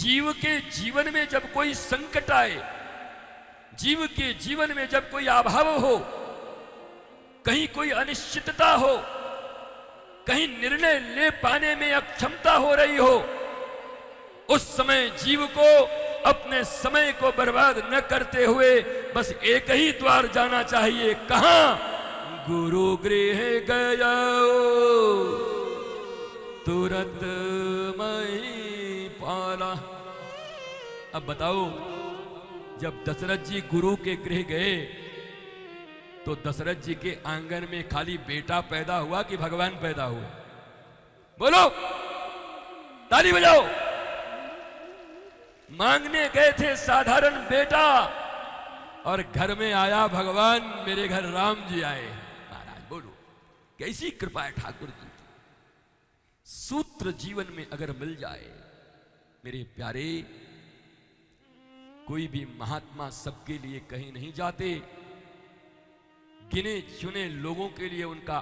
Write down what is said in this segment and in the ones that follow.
जीव के जीवन में जब कोई संकट आए, जीव के जीवन में जब कोई अभाव हो, कहीं कोई अनिश्चितता हो, कहीं निर्णय ले पाने में अक्षमता हो रही हो, उस समय जीव को अपने समय को बर्बाद न करते हुए बस एक ही द्वार जाना चाहिए। कहां? गुरु गृह गया तुरंत मही पाला। अब बताओ, जब दशरथ जी गुरु के गृह गए तो दशरथ जी के आंगन में खाली बेटा पैदा हुआ कि भगवान पैदा हुए? बोलो, ताली बजाओ। मांगने गए थे साधारण बेटा और घर में आया भगवान, मेरे घर राम जी आए। महाराज बोलो, कैसी कृपा है ठाकुर जी की। सूत्र जीवन में अगर मिल जाए मेरे प्यारे, कोई भी महात्मा सबके लिए कहीं नहीं जाते, गिने चुने लोगों के लिए उनका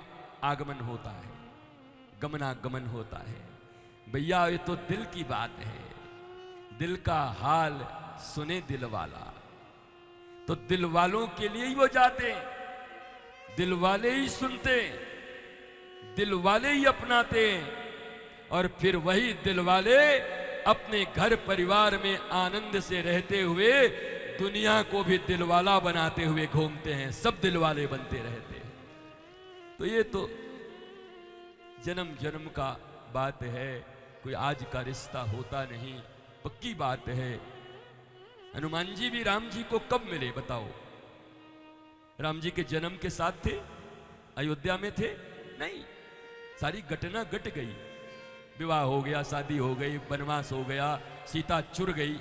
आगमन होता है, गमनागमन होता है। भैया ये तो दिल की बात है, दिल का हाल सुने दिल वाला, तो दिल वालों के लिए ही वो जाते हैं, दिल वाले ही सुनते, दिल वाले ही अपनाते, और फिर वही दिल वाले अपने घर परिवार में आनंद से रहते हुए दुनिया को भी दिलवाला बनाते हुए घूमते हैं, सब दिलवाले बनते रहते हैं। तो ये तो जन्म जन्म का बात है, कोई आज का रिश्ता होता नहीं, पक्की बात है। हनुमान जी भी राम जी को कब मिले बताओ? राम जी के जन्म के साथ थे? अयोध्या में थे? नहीं, सारी घटना घट गई, विवाह हो गया, शादी हो गई, वनवास हो गया, सीता चुर गई,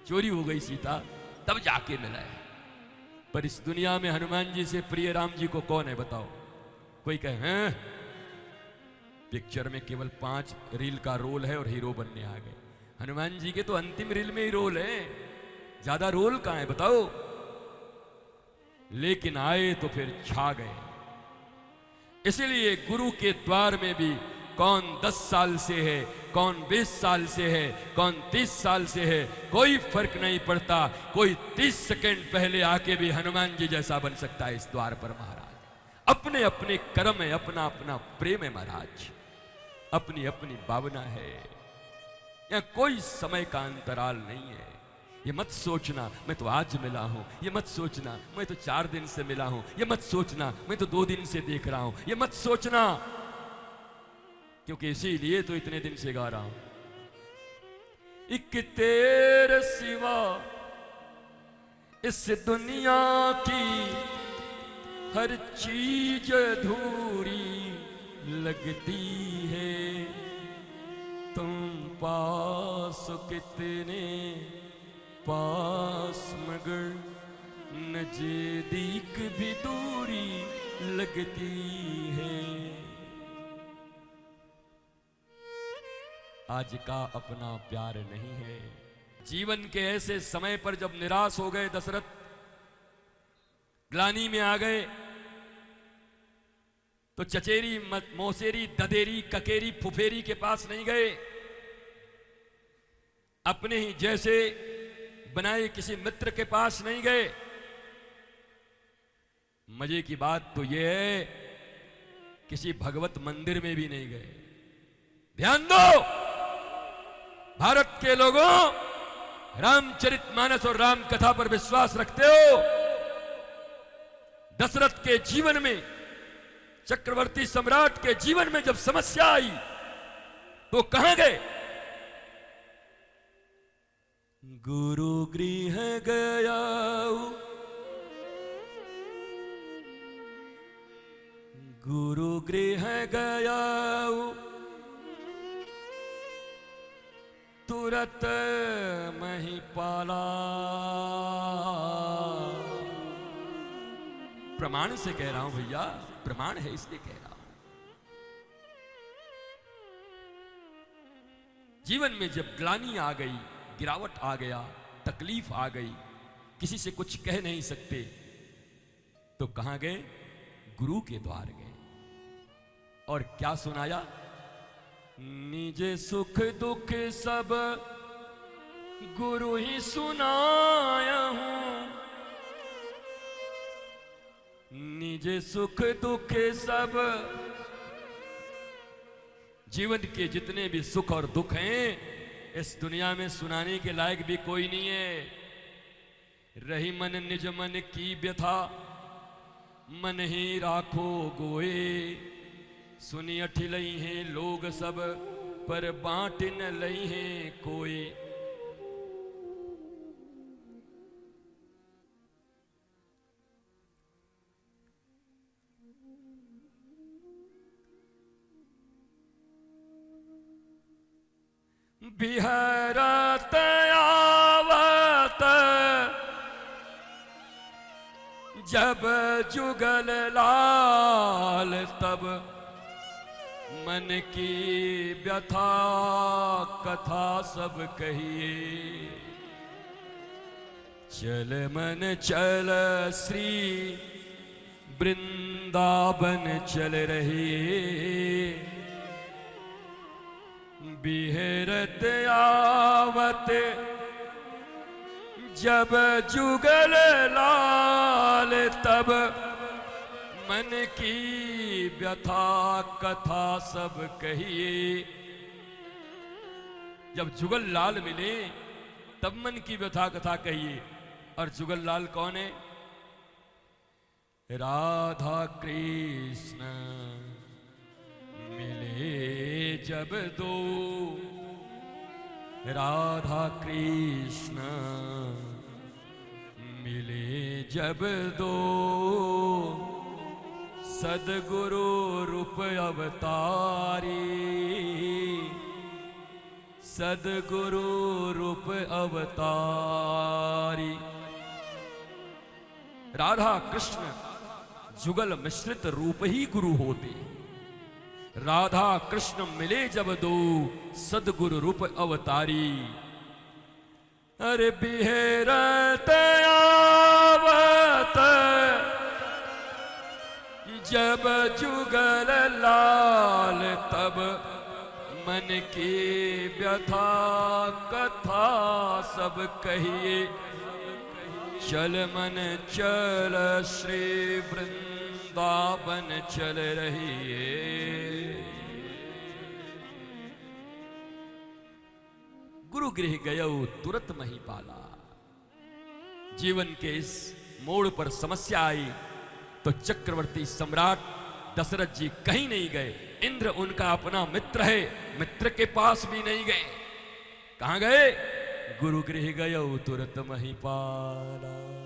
चोरी हो गई सीता, तब जाके मिला है। पर इस दुनिया में हनुमान जी से प्रिय राम जी को कौन है बताओ? कोई कहे हैं पिक्चर में केवल 5 रील का रोल है और हीरो बनने आ गए। हनुमान जी के तो अंतिम रील में ही रोल है, ज्यादा रोल कहां है बताओ? लेकिन आए तो फिर छा गए। इसलिए गुरु के द्वार में भी कौन 10 साल से है, कौन 20 साल से है, कौन 30 साल से है, कोई फर्क नहीं पड़ता। कोई 30 सेकंड पहले आके भी हनुमान जी जैसा बन सकता है इस द्वार पर। महाराज अपने अपने कर्म है, अपना अपना प्रेम है महाराज, अपनी अपनी भावना है, यहां कोई समय का अंतराल नहीं है। ये मत सोचना मैं तो आज मिला हूं, ये मत सोचना मैं तो 4 दिन से मिला हूं, ये मत सोचना मैं तो 2 दिन से देख रहा हूं, ये मत सोचना, क्योंकि इसीलिए तो इतने दिन से गा रहा हूं। एक तेरे सिवा इस दुनिया की हर चीज अधूरी लगती है, तुम पास कितने पास मगर नजदीक भी दूरी लगती है। आज का अपना प्यार नहीं है। जीवन के ऐसे समय पर जब निराश हो गए दशरथ, ग्लानि में आ गए, तो चचेरी मौसेरी ददेरी ककेरी फुफेरी के पास नहीं गए, अपने ही जैसे बनाए किसी मित्र के पास नहीं गए। मजे की बात तो यह है किसी भगवत मंदिर में भी नहीं गए। ध्यान दो भारत के लोगों, रामचरितमानस और राम कथा पर विश्वास रखते हो? दशरथ के जीवन में, चक्रवर्ती सम्राट के जीवन में जब समस्या आई तो कहां गए? गुरु गृह गया, गुरु गृह गया तुरत मही पाला। प्रमाण से कह रहा हूं भैया, प्रमाण है इसलिए कह रहा हूं। जीवन में जब ग्लानि आ गई, गिरावट आ गया, तकलीफ आ गई, किसी से कुछ कह नहीं सकते, तो कहां गए? गुरु के द्वार गए। और क्या सुनाया? निज सुख दुख सब गुरु ही सुनाया हूं, निज सुख दुख सब। जीवन के जितने भी सुख और दुख हैं इस दुनिया में सुनाने के लायक भी कोई नहीं है। रही मन निज मन की व्यथा, मन ही राखो गोए। सुनी अठिलई हैं लोग सब, पर बांट न लई हैं कोई। बिहरत आवत जब जुगल लाल, तब मन की व्यथा कथा सब कहिए। चल मन चल श्री वृंदावन चल रही। बिहरत आवत जब जुगल लाल, तब मन की व्यथा कथा सब कहिए। जब जुगल लाल मिले तब मन की व्यथा कथा कहिए। और जुगल लाल कौन है? राधा कृष्ण मिले जब दो, राधा कृष्ण मिले जब दो। सदगुरु रूप अवतारी, सदगुरु रूप अवतारी। राधा कृष्ण जुगल मिश्रित रूप ही गुरु होते। राधा कृष्ण मिले जब दो, सदगुरु रूप अवतारी। अरे बिहरत आवत जब जुगल लाल, तब मन की व्यथा कथा सब कहिए। चल मन चल श्री वृंदावन चल रहिए। गुरु गृह गयो तुरत मही पाला। जीवन के इस मोड़ पर समस्या आई तो चक्रवर्ती सम्राट दशरथ जी कहीं नहीं गए। इंद्र उनका अपना मित्र है, मित्र के पास भी नहीं गए। कहां गए? गुरु गृह गयो तुरत मही पाला।